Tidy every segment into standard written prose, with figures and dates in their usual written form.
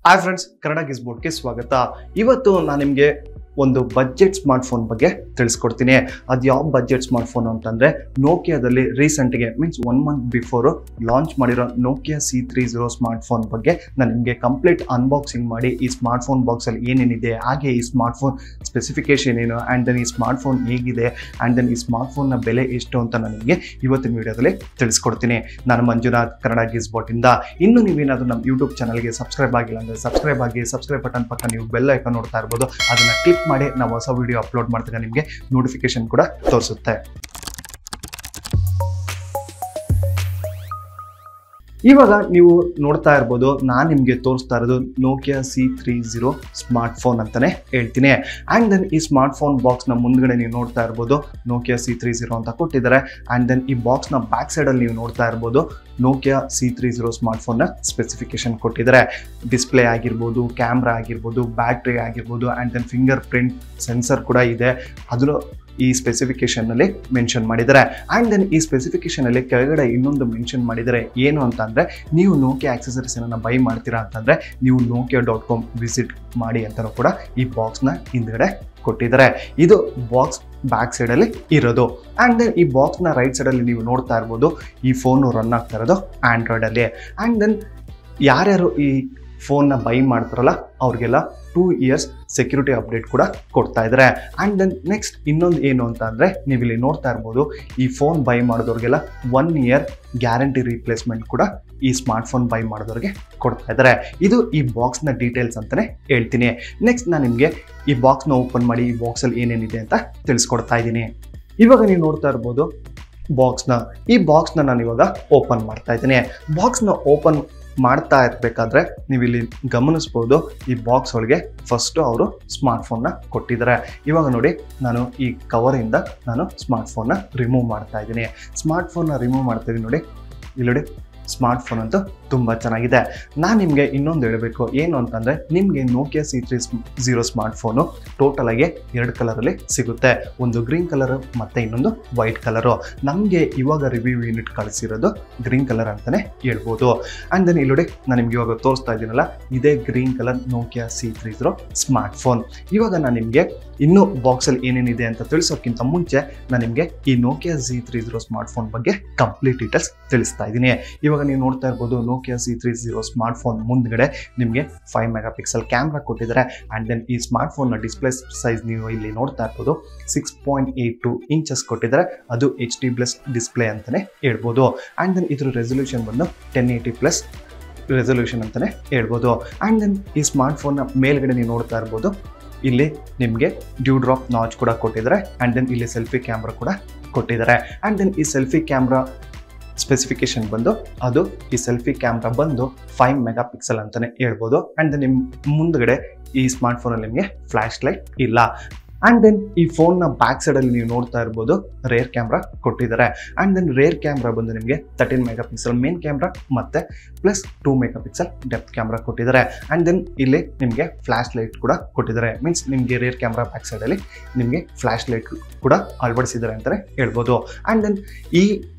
Hi friends, Kannada ಗಿಸ್ಬೋರ್ಡ್ಗೆ ಸ್ವಾಗತ. ಇವತ್ತು ನಾನು ನಿಮಗೆ ಒಂದು ಬಜೆಟ್ ಸ್ಮಾರ್ಟ್ಫೋನ್ ಬಗ್ಗೆ ತಿಳಿಸ್ಕೊಡ್ತೀನಿ. ಅದು ಯಾವ ಬಜೆಟ್ ಸ್ಮಾರ್ಟ್ಫೋನ್ ಅಂತಂದರೆ ನೋಕಿಯಾದಲ್ಲಿ ರೀಸೆಂಟ್ಗೆ ಮೀನ್ಸ್ 1 ಮಂತ್ ಬಿಫೋರು ಲಾಂಚ್ ಮಾಡಿರೋ ನೋಕಿಯಾ C30 ಸ್ಮಾರ್ಟ್ಫೋನ್ ಬಗ್ಗೆ ನಾನು ನಿಮಗೆ ಕಂಪ್ಲೀಟ್ ಅನ್ಬಾಕ್ಸಿಂಗ್ ಮಾಡಿ ಈ ಸ್ಮಾರ್ಟ್ಫೋನ್ ಬಾಕ್ಸಲ್ಲಿ ಏನೇನಿದೆ, ಹಾಗೆ ಈ ಸ್ಮಾರ್ಟ್ಫೋನ್ ಸ್ಪೆಸಿಫಿಕೇಶನ್ ಏನು, ಆ್ಯಂಡ್ ದೆನ್ ಈ ಸ್ಮಾರ್ಟ್ಫೋನ್ ಹೇಗಿದೆ, ಆ್ಯಂಡ್ ದೆನ್ ಈ ಸ್ಮಾರ್ಟ್ಫೋನ್ನ ಬೆಲೆ ಎಷ್ಟು ಅಂತ ನಾನು ನಿಮಗೆ ಇವತ್ತಿನ ವಿಡಿಯೋದಲ್ಲಿ ತಿಳಿಸ್ಕೊಡ್ತೀನಿ. ನಾನು ಮಂಜುನಾಥ್, ಕನ್ನಡ ಗಿಸ್ಬೋರ್ಡಿಂದ. ಇನ್ನು ನೀವೇನಾದರೂ ನಮ್ಮ ಯೂಟ್ಯೂಬ್ ಚಾನಲ್ಗೆ ಸಬ್ಸ್ಕ್ರೈಬ್ ಆಗಿಲ್ಲ ಅಂದರೆ ಸಬ್ಸ್ಕ್ರೈಬ್ ಆಗಿ. ಸಬ್ಸ್ಕ್ರೈಬ್ ಬಟನ್ ಪಕ್ಕ ನೀವು ಬೆಲ್ ಐಕಾನ್ ನೋಡ್ತಾ ಇರ್ಬೋದು, ಅದನ್ನು ಕ್ಲಿಕ್ ಮಾಡಿ ನಾವು ಹೊಸ ವಿಡಿಯೋ ಅಪ್ಲೋಡ್ ಮಾಡ್ತೀವಿ, ನಿಮಗೆ ನೋಟಿಫಿಕೇಶನ್ ಕೂಡ ತೋರಿಸುತ್ತೆ. ಇವಾಗ ನೀವು ನೋಡ್ತಾ ಇರ್ಬೋದು, ನಾನು ನಿಮಗೆ ತೋರಿಸ್ತಾ ಇರೋದು ನೋಕಿಯಾ C30 ಸ್ಮಾರ್ಟ್ಫೋನ್ ಅಂತಾನೆ ಹೇಳ್ತೀನಿ. ಆ್ಯಂಡ್ ದೆನ್ ಈ ಸ್ಮಾರ್ಟ್ಫೋನ್ ಬಾಕ್ಸ್ನ ಮುಂದ್ಗಡೆ ನೀವು ನೋಡ್ತಾ ಇರ್ಬೋದು ನೋಕಿಯಾ C30 ಅಂತ ಕೊಟ್ಟಿದ್ದಾರೆ. ಆ್ಯಂಡ್ ದೆನ್ ಈ ಬಾಕ್ಸ್ನ ಬ್ಯಾಕ್ ಸೈಡಲ್ಲಿ ನೀವು ನೋಡ್ತಾ ಇರ್ಬೋದು ನೋಕಿಯಾ C30 ಸ್ಮಾರ್ಟ್ಫೋನ್ನ ಸ್ಪೆಸಿಫಿಕೇಶನ್ ಕೊಟ್ಟಿದ್ದಾರೆ. ಡಿಸ್ಪ್ಲೇ ಆಗಿರ್ಬೋದು, ಕ್ಯಾಮ್ರಾ ಆಗಿರ್ಬೋದು, ಬ್ಯಾಟ್ರಿ ಆಗಿರ್ಬೋದು, and then fingerprint sensor ಕೂಡ ಇದೆ. ಅದನ್ನು ಈ ಸ್ಪೆಸಿಫಿಕೇಶನ್ನಲ್ಲಿ ಮೆನ್ಷನ್ ಮಾಡಿದ್ದಾರೆ. ಆ್ಯಂಡ್ ದೆನ್ ಈ ಸ್ಪೆಸಿಫಿಕೇಶನಲ್ಲಿ ಕೆಳಗಡೆ ಇನ್ನೊಂದು ಮೆನ್ಷನ್ ಮಾಡಿದ್ದಾರೆ. ಏನು ಅಂತಂದರೆ, ನೀವು ನೋಕಿಯಾ ಆಕ್ಸೆಸರೀಸ್ ಏನನ್ನ ಬೈ ಮಾಡ್ತೀರಾ ಅಂತಂದರೆ ನೀವು nokia.com ವಿಸಿಟ್ ಮಾಡಿ ಅಂತಲೂ ಕೂಡ ಈ ಬಾಕ್ಸ್ನ ಹಿಂದ್ಗಡೆ ಕೊಟ್ಟಿದ್ದಾರೆ. ಇದು ಬಾಕ್ಸ್ ಬ್ಯಾಕ್ ಸೈಡಲ್ಲಿ ಇರೋದು. ಆ್ಯಂಡ್ ದೆನ್ ಈ ಬಾಕ್ಸ್ನ ರೈಟ್ ಸೈಡಲ್ಲಿ ನೀವು ನೋಡ್ತಾ ಇರ್ಬೋದು ಈ ಫೋನು ರನ್ ಆಗ್ತಾ ಇರೋದು ಆ್ಯಂಡ್ರಾಯ್ಡಲ್ಲಿ. ಆ್ಯಂಡ್ ದೆನ್ ಯಾರ್ಯಾರು ಈ ಫೋನ್ನ ಬೈ ಮಾಡ್ತಾರಲ್ಲ ಅವ್ರಿಗೆಲ್ಲ 2 ಇಯರ್ಸ್ ಸೆಕ್ಯೂರಿಟಿ ಅಪ್ಡೇಟ್ ಕೂಡ ಕೊಡ್ತಾ ಇದ್ದಾರೆ. ಆ್ಯಂಡ್ ದೆನ್ ನೆಕ್ಸ್ಟ್ ಇನ್ನೊಂದು ಏನು ಅಂತ ಅಂದರೆ, ನೀವಿಲ್ಲಿ ನೋಡ್ತಾ ಇರ್ಬೋದು ಈ ಫೋನ್ ಬೈ ಮಾಡಿದವ್ರಿಗೆಲ್ಲ 1 ಇಯರ್ ಗ್ಯಾರಂಟಿ ರೀಪ್ಲೇಸ್ಮೆಂಟ್ ಕೂಡ ಈ ಸ್ಮಾರ್ಟ್ಫೋನ್ ಬೈ ಮಾಡಿದವ್ರಿಗೆ ಕೊಡ್ತಾ ಇದ್ದಾರೆ. ಇದು ಈ ಬಾಕ್ಸ್ನ ಡೀಟೇಲ್ಸ್ ಅಂತಲೇ ಹೇಳ್ತೀನಿ. ನೆಕ್ಸ್ಟ್ ನಾನು ನಿಮಗೆ ಈ ಬಾಕ್ಸ್ನ ಓಪನ್ ಮಾಡಿ ಈ ಬಾಕ್ಸಲ್ಲಿ ಏನೇನಿದೆ ಅಂತ ತಿಳಿಸ್ಕೊಡ್ತಾ ಇದ್ದೀನಿ. ಇವಾಗ ನೀವು ನೋಡ್ತಾ ಇರ್ಬೋದು ಈ ಬಾಕ್ಸ್ನ ನಾನು ಇವಾಗ ಓಪನ್ ಮಾಡ್ತಾ ಇದ್ದೀನಿ. ಬಾಕ್ಸ್ನ ಓಪನ್ ಮಾಡ್ತಾ ಇರಬೇಕಾದ್ರೆ ನೀವು ಇಲ್ಲಿ ಗಮನಿಸ್ಬೋದು ಈ ಬಾಕ್ಸ್ ಒಳಗೆ ಫಸ್ಟು ಅವರು ಸ್ಮಾರ್ಟ್ಫೋನ್ನ ಕೊಟ್ಟಿದ್ದಾರೆ. ಇವಾಗ ನೋಡಿ, ನಾನು ಈ ಕವರಿಂದ ನಾನು ಸ್ಮಾರ್ಟ್ಫೋನ್ನ ರಿಮೂವ್ ಮಾಡ್ತಾ ಇದ್ದೀನಿ. ಸ್ಮಾರ್ಟ್ಫೋನ್ನ ರಿಮೂವ್ ಮಾಡ್ತಾ ಇದ್ದೀನಿ. ನೋಡಿ ಇಲ್ಲಿ ನೋಡಿ, ಸ್ಮಾರ್ಟ್ಫೋನ್ ಅಂತೂ ತುಂಬ ಚೆನ್ನಾಗಿದೆ. ನಾನು ನಿಮಗೆ ಇನ್ನೊಂದು ಹೇಳಬೇಕು, ಏನು ಅಂತಂದರೆ ನಿಮಗೆ ನೋಕಿಯಾ C30 ಸ್ಮಾರ್ಟ್ಫೋನು ಟೋಟಲಾಗಿ 2 ಕಲರಲ್ಲಿ ಸಿಗುತ್ತೆ. ಒಂದು ಗ್ರೀನ್ ಕಲರು ಮತ್ತು ಇನ್ನೊಂದು ವೈಟ್ ಕಲರು. ನಮಗೆ ಇವಾಗ ರಿವ್ಯೂ ಯೂನಿಟ್ ಕಳಿಸಿರೋದು ಗ್ರೀನ್ ಕಲರ್ ಅಂತಲೇ ಹೇಳ್ಬೋದು. ಆ್ಯಂಡ್ ದೆನ್ ಇಲ್ಲಿ ನೋಡಿ, ನಾನು ನಿಮ್ಗೆ ಇವಾಗ ತೋರಿಸ್ತಾ ಇದ್ದೀನಲ್ಲ, ಇದೇ green colour Nokia C30 smartphone. ಇವಾಗ ನಾನು ನಿಮಗೆ ಇನ್ನೂ ಬಾಕ್ಸಲ್ಲಿ ಏನೇನಿದೆ ಅಂತ ತಿಳಿಸೋಕ್ಕಿಂತ ಮುಂಚೆ ನಾನು ನಿಮಗೆ ಈ ನೋಕಿಯಾ C30 ಸ್ಮಾರ್ಟ್ಫೋನ್ ಬಗ್ಗೆ ಕಂಪ್ಲೀಟ್ ಡೀಟೇಲ್ಸ್ ತಿಳಿಸ್ತಾ ಇದ್ದೀನಿ. ಇವಾಗ ನೀವು ನೋಡ್ತಾ ಇರ್ಬೋದು ನೋಕಿಯಾ C30 ಸ್ಮಾರ್ಟ್ಫೋನ್ ಮುಂದ್ಗಡೆ ನಿಮಗೆ 5 ಮೆಗಾಪಿಕ್ಸೆಲ್ ಕ್ಯಾಮ್ರಾ ಕೊಟ್ಟಿದ್ದಾರೆ. ಆ್ಯಂಡ್ ದೆನ್ ಈ ಸ್ಮಾರ್ಟ್ಫೋನ್ನ ಡಿಸ್ಪ್ಲೇ ಸೈಜ್ ನೀವು ಇಲ್ಲಿ ನೋಡ್ತಾ ಇರ್ಬೋದು 6.82 ಇಂಚಸ್ ಕೊಟ್ಟಿದ್ದಾರೆ. ಅದು HD+ ಡಿಸ್ಪ್ಲೇ ಅಂತಲೇ ಹೇಳ್ಬೋದು. ಆ್ಯಂಡ್ ದೆನ್ ಇದ್ರ ರೆಸೊಲ್ಯೂಷನ್ ಬಂದು 1080+ ರೆಸೊಲ್ಯೂಷನ್ ಅಂತಲೇ ಹೇಳ್ಬೋದು. ಆ್ಯಂಡ್ ದೆನ್ ಈ ಸ್ಮಾರ್ಟ್ಫೋನ್ನ ಮೇಲ್ಗಡೆ ನೀವು ನೋಡ್ತಾ ಇರ್ಬೋದು ಇಲ್ಲಿ ನಿಮಗೆ ಡ್ಯೂ ಡ್ರಾಪ್ ನಾಚ್ ಕೂಡ ಕೊಟ್ಟಿದ್ದಾರೆ. ಆ್ಯಂಡ್ ದೆನ್ ಇಲ್ಲಿ ಸೆಲ್ಫಿ ಕ್ಯಾಮ್ರಾ ಕೂಡ ಕೊಟ್ಟಿದ್ದಾರೆ. ಆ್ಯಂಡ್ ದೆನ್ ಈ ಸೆಲ್ಫಿ ಕ್ಯಾಮ್ರಾ ಸ್ಪೆಸಿಫಿಕೇಶನ್ ಬಂದು ಈ ಸೆಲ್ಫಿ ಕ್ಯಾಮ್ರಾ ಬಂದು 5 ಮೆಗಾಪಿಕ್ಸೆಲ್ ಅಂತಲೇ ಹೇಳ್ಬೋದು. ಆ್ಯಂಡ್ ದೆನ್ ನಿಮ್ಮ ಮುಂದ್ಗಡೆ ಈ ಸ್ಮಾರ್ಟ್ಫೋನಲ್ಲಿ ನಿಮಗೆ ಫ್ಲ್ಯಾಶ್ ಲೈಟ್ ಇಲ್ಲ. ಆ್ಯಂಡ್ ದೆನ್ ಈ ಫೋನ್ನ ಬ್ಯಾಕ್ ಸೈಡಲ್ಲಿ ನೀವು ನೋಡ್ತಾ ಇರ್ಬೋದು ರೇರ್ ಕ್ಯಾಮ್ರಾ ಕೊಟ್ಟಿದ್ದಾರೆ. ಆ್ಯಂಡ್ ದೆನ್ ರೇರ್ ಕ್ಯಾಮ್ರಾ ಬಂದು ನಿಮಗೆ 13 ಮೆಗಾಪಿಕ್ಸೆಲ್ ಮೇನ್ ಕ್ಯಾಮ್ರಾ ಮತ್ತು ಪ್ಲಸ್ 2 ಮೆಗಾಪಿಕ್ಸೆಲ್ ಡೆಪ್ತ್ ಕ್ಯಾಮ್ರಾ ಕೊಟ್ಟಿದ್ದಾರೆ. ಆ್ಯಂಡ್ ದೆನ್ ಇಲ್ಲಿ ನಿಮಗೆ ಫ್ಲ್ಯಾಶ್ ಲೈಟ್ ಕೂಡ ಕೊಟ್ಟಿದ್ದಾರೆ. ಮೀನ್ಸ್ ನಿಮಗೆ ರೇರ್ ಕ್ಯಾಮ್ರಾ ಬ್ಯಾಕ್ ಸೈಡಲ್ಲಿ ನಿಮಗೆ ಫ್ಲ್ಯಾಶ್ ಲೈಟ್ ಕೂಡ ಅಳವಡಿಸಿದ್ದಾರೆ ಅಂತಲೇ ಹೇಳ್ಬೋದು. ಆ್ಯಂಡ್ ದೆನ್ ಈ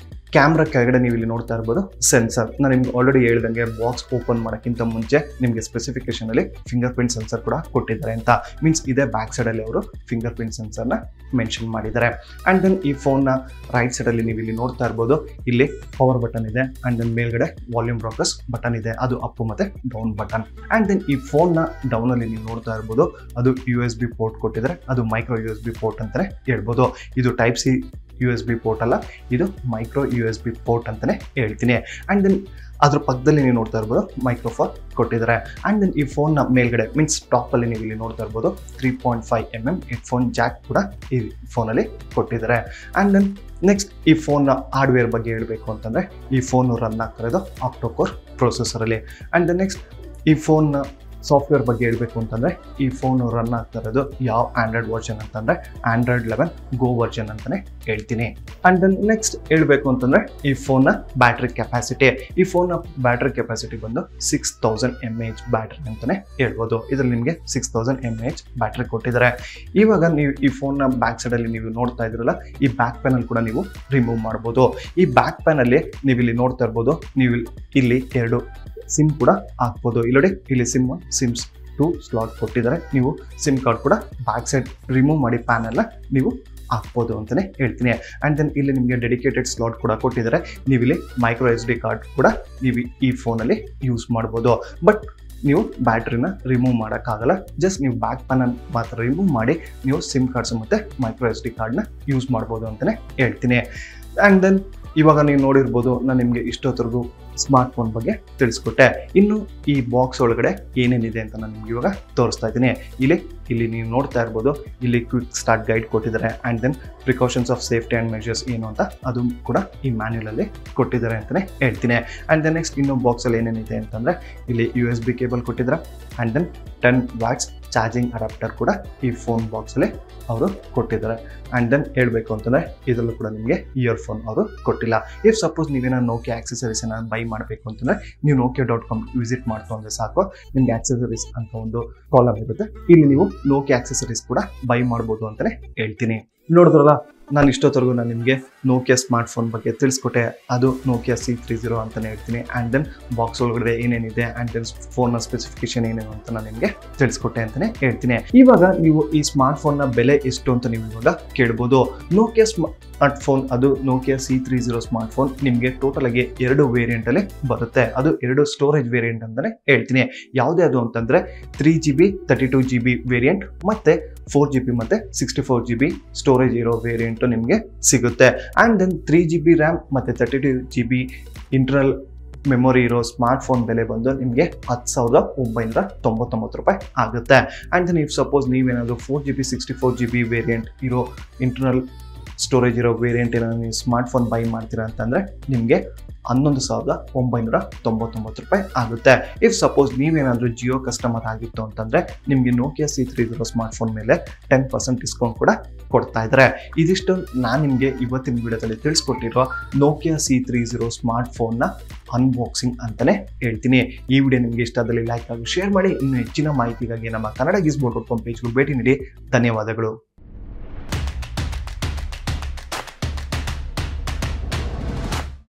ಕ್ಯಾಮ್ರಾ ಕೆಳಗಡೆ ನೀವು ಇಲ್ಲಿ ನೋಡ್ತಾ ಇರ್ಬೋದು ಸೆನ್ಸರ್. ನಾನು ನಿಮ್ಗೆ ಆಲ್ರೆಡಿ ಹೇಳ್ದಂಗೆ ಬಾಕ್ಸ್ ಓಪನ್ ಮಾಡೋಕ್ಕಿಂತ ಮುಂಚೆ ನಿಮಗೆ ಸ್ಪೆಸಿಫಿಕೇಶನಲ್ಲಿ ಫಿಂಗರ್ ಪ್ರಿಂಟ್ ಸೆನ್ಸರ್ ಕೂಡ ಕೊಟ್ಟಿದ್ದಾರೆ ಅಂತ. ಮೀನ್ಸ್ ಇದೇ ಬ್ಯಾಕ್ ಸೈಡಲ್ಲಿ ಅವರು ಫಿಂಗರ್ ಪ್ರಿಂಟ್ ಸೆನ್ಸರ್ನ ಮೆನ್ಷನ್ ಮಾಡಿದ್ದಾರೆ. ಆ್ಯಂಡ್ ದೆನ್ ಈ ಫೋನ್ನ ರೈಟ್ ಸೈಡಲ್ಲಿ ನೀವು ಇಲ್ಲಿ ನೋಡ್ತಾ ಇರ್ಬೋದು ಇಲ್ಲಿ ಪವರ್ ಬಟನ್ ಇದೆ. ಆ್ಯಂಡ್ ದೆನ್ ಮೇಲ್ಗಡೆ ವಾಲ್ಯೂಮ್ ಬ್ರಾಕರ್ಸ್ ಬಟನ್ ಇದೆ, ಅದು ಅಪ್ ಮತ್ತು ಡೌನ್ ಬಟನ್. ಆ್ಯಂಡ್ ದೆನ್ ಈ ಫೋನ್ನ ಡೌನಲ್ಲಿ ನೀವು ನೋಡ್ತಾ ಇರ್ಬೋದು ಅದು USB ಪೋರ್ಟ್ ಕೊಟ್ಟಿದ್ದಾರೆ. ಅದು ಮೈಕ್ರೋ USB ಪೋರ್ಟ್ ಅಂತಲೇ ಹೇಳ್ಬೋದು. ಇದು Type-C USB ಪೋರ್ಟ್ ಅಲ್ಲ, ಇದು ಮೈಕ್ರೋ USB ಪೋರ್ಟ್ ಅಂತಲೇ ಹೇಳ್ತೀನಿ. ಆ್ಯಂಡ್ ದೆನ್ ಅದ್ರ ಪಕ್ಕದಲ್ಲಿ ನೀವು ನೋಡ್ತಾ ಇರ್ಬೋದು ಮೈಕ್ರೋಫೋನ್ ಕೊಟ್ಟಿದ್ದಾರೆ. ಆ್ಯಂಡ್ ದೆನ್ ಈ ಫೋನ್ನ ಮೇಲ್ಗಡೆ ಮೀನ್ಸ್ ಟಾಪಲ್ಲಿ ನೀವು ಇಲ್ಲಿ ನೋಡ್ತಾ ಇರ್ಬೋದು 3.5mm ಹೆಡ್ಫೋನ್ ಜಾಕ್ ಕೂಡ ಈ ಫೋನಲ್ಲಿ ಕೊಟ್ಟಿದ್ದಾರೆ. ಆ್ಯಂಡ್ ದೆನ್ ನೆಕ್ಸ್ಟ್ ಈ ಫೋನ್ನ ಹಾರ್ಡ್ವೇರ್ ಬಗ್ಗೆ ಹೇಳಬೇಕು ಅಂತಂದರೆ ಈ ಫೋನು ರನ್ ಆಗ್ತಾ ಇರೋದು ಆಕ್ಟೋಕೋರ್ ಪ್ರೊಸೆಸರಲ್ಲಿ. ಆ್ಯಂಡ್ ದೆನ್ ನೆಕ್ಸ್ಟ್ ಈ ಫೋನ್ನ ಸಾಫ್ಟ್ವೇರ್ ಬಗ್ಗೆ ಹೇಳಬೇಕು ಅಂತಂದರೆ ಈ ಫೋನು ರನ್ ಆಗ್ತಾ ಇರೋದು ಯಾವ ಆಂಡ್ರಾಯ್ಡ್ ವರ್ಷನ್ ಅಂತಂದರೆ Android 11 Go ವರ್ಷನ್ ಅಂತಲೇ ಹೇಳ್ತೀನಿ. ಆ್ಯಂಡ್ ದೆನ್ ನೆಕ್ಸ್ಟ್ ಹೇಳಬೇಕು ಅಂತಂದರೆ ಈ ಫೋನ್ನ ಬ್ಯಾಟ್ರಿ ಕೆಪಾಸಿಟಿ. ಈ ಫೋನ್ನ ಬ್ಯಾಟ್ರಿ ಕೆಪಾಸಿಟಿ ಬಂದು 6000 mAh ಬ್ಯಾಟ್ರಿ ಅಂತಲೇ ಹೇಳ್ಬೋದು. ಇದರಲ್ಲಿ ನಿಮಗೆ 6000 mAh ಬ್ಯಾಟ್ರಿ ಕೊಟ್ಟಿದ್ದಾರೆ. ಇವಾಗ ನೀವು ಈ ಫೋನ್ನ ಬ್ಯಾಕ್ ಸೈಡಲ್ಲಿ ನೀವು ನೋಡ್ತಾ ಇದ್ರಲ್ಲ, ಈ ಬ್ಯಾಕ್ ಪ್ಯಾನಲ್ ಕೂಡ ನೀವು ರಿಮೂವ್ ಮಾಡ್ಬೋದು. ಈ ಬ್ಯಾಕ್ ಪ್ಯಾನಲ್ಲಿ ನೀವು ಇಲ್ಲಿ ನೋಡ್ತಾ ಇರ್ಬೋದು, ನೀವು ಇಲ್ಲಿ 2 ಸಿಮ್ ಕೂಡ ಹಾಕ್ಬೋದು. ಇಲ್ಲೋಡಿ ಇಲ್ಲಿ ಸಿಮ್ 1 ಸಿಮ್ 2 ಸ್ಲಾಟ್ ಕೊಟ್ಟಿದ್ದಾರೆ. ನೀವು ಸಿಮ್ ಕಾರ್ಡ್ ಕೂಡ ಬ್ಯಾಕ್ ಸೈಡ್ ರಿಮೂವ್ ಮಾಡಿ ಪ್ಯಾನೆಲ್ಲ ನೀವು ಹಾಕ್ಬೋದು ಅಂತಲೇ ಹೇಳ್ತೀನಿ. ಆ್ಯಂಡ್ ದೆನ್ ಇಲ್ಲಿ ನಿಮಗೆ ಡೆಡಿಕೇಟೆಡ್ ಸ್ಲಾಟ್ ಕೂಡ ಕೊಟ್ಟಿದ್ದಾರೆ. ನೀವು ಇಲ್ಲಿ ಮೈಕ್ರೋ SD ಕಾರ್ಡ್ ಕೂಡ ನೀವು ಈ ಫೋನಲ್ಲಿ ಯೂಸ್ ಮಾಡ್ಬೋದು. ಬಟ್ ನೀವು ಬ್ಯಾಟ್ರಿನ ರಿಮೂವ್ ಮಾಡೋಕ್ಕಾಗಲ್ಲ. ಜಸ್ಟ್ ನೀವು ಬ್ಯಾಕ್ ಪ್ಯಾನಲ್ ಮಾತ್ರ ರಿಮೂವ್ ಮಾಡಿ ನೀವು ಸಿಮ್ ಕಾರ್ಡ್ಸ್ ಮತ್ತು ಮೈಕ್ರೋ SD ಕಾರ್ಡ್ನ ಯೂಸ್ ಮಾಡ್ಬೋದು ಅಂತಲೇ ಹೇಳ್ತೀನಿ. ಆ್ಯಂಡ್ ದೆನ್ ಇವಾಗ ನೀವು ನೋಡಿರ್ಬೋದು, ನಾನು ನಿಮಗೆ ಇಷ್ಟೊತ್ತರೆಗೂ ಸ್ಮಾರ್ಟ್ಫೋನ್ ಬಗ್ಗೆ ತಿಳಿಸ್ಕೊಟ್ಟೆ. ಇನ್ನು ಈ ಬಾಕ್ಸ್ ಒಳಗಡೆ ಏನೇನಿದೆ ಅಂತ ನಾನು ನಿಮ್ಗೆ ಇವಾಗ ತೋರಿಸ್ತಾ ಇದ್ದೀನಿ. ಇಲ್ಲಿ ನೀವು ನೋಡ್ತಾ ಇರ್ಬೋದು, ಇಲ್ಲಿ ಕ್ವಿಕ್ ಸ್ಟಾರ್ಟ್ ಗೈಡ್ ಕೊಟ್ಟಿದ್ದಾರೆ. And then precautions of safety and measures ಏನು ಅಂತ ಅದು ಕೂಡ ಈ ಮ್ಯಾನ್ಯುಲಲ್ಲಿ ಕೊಟ್ಟಿದ್ದಾರೆ ಅಂತಲೇ ಹೇಳ್ತೀನಿ. ಆ್ಯಂಡ್ ದೆನ್ ನೆಕ್ಸ್ಟ್ ಇನ್ನೂ ಬಾಕ್ಸಲ್ಲಿ ಏನೇನಿದೆ ಅಂತಂದರೆ ಇಲ್ಲಿ USB ಕೇಬಲ್ ಕೊಟ್ಟಿದ್ದಾರೆ. And then 10 watts charging adapter ಕೂಡ ಈ ಫೋನ್ ಬಾಕ್ಸಲ್ಲಿ ಅವರು ಕೊಟ್ಟಿದ್ದಾರೆ. ಆ್ಯಂಡ್ ದೆನ್ ಹೇಳಬೇಕು ಅಂತಂದರೆ ಇದರಲ್ಲೂ ಕೂಡ ನಿಮಗೆ ಇಯರ್ಫೋನ್ ಅವರು ಕೊಟ್ಟಿಲ್ಲ. ಇಫ್ ಸಪೋಸ್ ನೀವೇನೋ ನೋಕಿಯಾ ಆಕ್ಸೆಸರೀಸನ್ನು ಬೈ ಮಾಡಬೇಕು ಅಂತಂದರೆ ನೀವು nokia.com ವಿಸಿಟ್ ಮಾಡ್ತು ಅಂದರೆ ಸಾಕು, ನಿಮಗೆ ಆಕ್ಸೆಸರೀಸ್ ಅಂತ ಒಂದು ಕಾಲಮ್ ಇರುತ್ತೆ. ಇಲ್ಲಿ ನೀವು ನೋಕಿಯಾ ಆಕ್ಸೆಸರೀಸ್ ಕೂಡ ಬೈ ಮಾಡ್ಬೋದು ಅಂತಲೇ ಹೇಳ್ತೀನಿ. ನೋಡಿದ್ರಲ್ಲ, ನಾನು ಇಷ್ಟೊತ್ತರೆಗೂ ನಾನು ನಿಮಗೆ ನೋಕಿಯಾ ಸ್ಮಾರ್ಟ್ಫೋನ್ ಬಗ್ಗೆ ತಿಳಿಸ್ಕೊಟ್ಟೆ. ಅದು ನೋಕಿಯಾ C30 ಅಂತಲೇ ಹೇಳ್ತೀನಿ. ಆ್ಯಂಡ್ ದೆನ್ ಬಾಕ್ಸ್ ಒಳಗಡೆ ಏನೇನಿದೆ ಆ್ಯಂಡ್ ದೆನ್ ಫೋನ್ನ ಸ್ಪೆಸಿಫಿಕೇಶನ್ ಏನೇನು ಅಂತ ನಾನು ನಿಮಗೆ ತಿಳಿಸ್ಕೊಟ್ಟೆ ಅಂತಲೇ ಹೇಳ್ತೀನಿ. ಇವಾಗ ನೀವು ಈ ಸ್ಮಾರ್ಟ್ಫೋನ್ನ ಬೆಲೆ ಎಷ್ಟು ಅಂತ ನೀವು ಇವಾಗ ಕೇಳ್ಬೋದು. ನೋಕಿಯಾ ಸ್ಮಾರ್ಟ್ಫೋನ್ ಅದು ನೋಕಿಯಾ C30 ಸ್ಮಾರ್ಟ್ಫೋನ್ ನಿಮಗೆ ಟೋಟಲ್ ಆಗಿ 2 ವೇರಿಯಂಟಲ್ಲಿ ಬರುತ್ತೆ. ಅದು 2 ಸ್ಟೋರೇಜ್ ವೇರಿಯಂಟ್ ಅಂತಲೇ ಹೇಳ್ತೀನಿ. ಯಾವುದೇ ಅದು ಅಂತಂದರೆ 3GB 32GB ವೇರಿಯಂಟ್ ಮತ್ತು 4GB ಮತ್ತು 64GB ಸ್ಟೋರೇಜ್ ಇರೋ ವೇರಿಯಂಟು ನಿಮಗೆ ಸಿಗುತ್ತೆ. ಆ್ಯಂಡ್ ದೆನ್ 3GB ರ್ಯಾಮ್ ಮತ್ತು 32GB ಇಂಟರ್ನಲ್ ಮೆಮೊರಿ ಇರೋ ಸ್ಮಾರ್ಟ್ಫೋನ್ ಬೆಲೆ ಬಂದು ನಿಮಗೆ 10,999 ರೂಪಾಯಿ ಆಗುತ್ತೆ. ಆ್ಯಂಡ್ ದೆನ್ ಇಫ್ ಸಪೋಸ್ ನೀವೇನಾದರೂ 4GB 64GB ವೇರಿಯಂಟ್ ಇರೋ ಇಂಟರ್ನಲ್ ಸ್ಟೋರೇಜ್ ಇರೋ ವೇರಿಯಂಟ್ ಏನಾದ್ರು ನೀವು ಸ್ಮಾರ್ಟ್ಫೋನ್ ಬೈ ಮಾಡ್ತೀರಾ ಅಂತಂದರೆ ನಿಮಗೆ 11,999 ರೂಪಾಯಿ ಆಗುತ್ತೆ. ಇಫ್ ಸಪೋಸ್ ನೀವೇನಾದರೂ ಜಿಯೋ ಕಸ್ಟಮರ್ ಆಗಿತ್ತು ಅಂತಂದರೆ ನಿಮಗೆ ನೋಕಿಯಾ C30 ಸ್ಮಾರ್ಟ್ಫೋನ್ ಮೇಲೆ 10% ಡಿಸ್ಕೌಂಟ್ ಕೂಡ ಕೊಡ್ತಾ ಇದ್ದಾರೆ. ಇದಿಷ್ಟು ನಾನು ನಿಮಗೆ ಇವತ್ತಿನ ವಿಡಿಯೋದಲ್ಲಿ ತಿಳಿಸ್ಕೊಟ್ಟಿರೋ ನೋಕಿಯಾ C30 ಸ್ಮಾರ್ಟ್ಫೋನ್ನ ಅನ್ಬಾಕ್ಸಿಂಗ್ ಅಂತಲೇ ಹೇಳ್ತೀನಿ. ಈ ವಿಡಿಯೋ ನಿಮಗೆ ಇಷ್ಟ ಆದಲ್ಲಿ ಲೈಕ್ ಆಗಿ ಶೇರ್ ಮಾಡಿ. ಇನ್ನು ಹೆಚ್ಚಿನ ಮಾಹಿತಿಗಾಗಿ ನಮ್ಮ ಕನ್ನಡ ಗಿಸ್ಬೋರ್ಡ್.com ಪೇಜ್ಗೂ ಭೇಟಿ ನೀಡಿ. ಧನ್ಯವಾದಗಳು.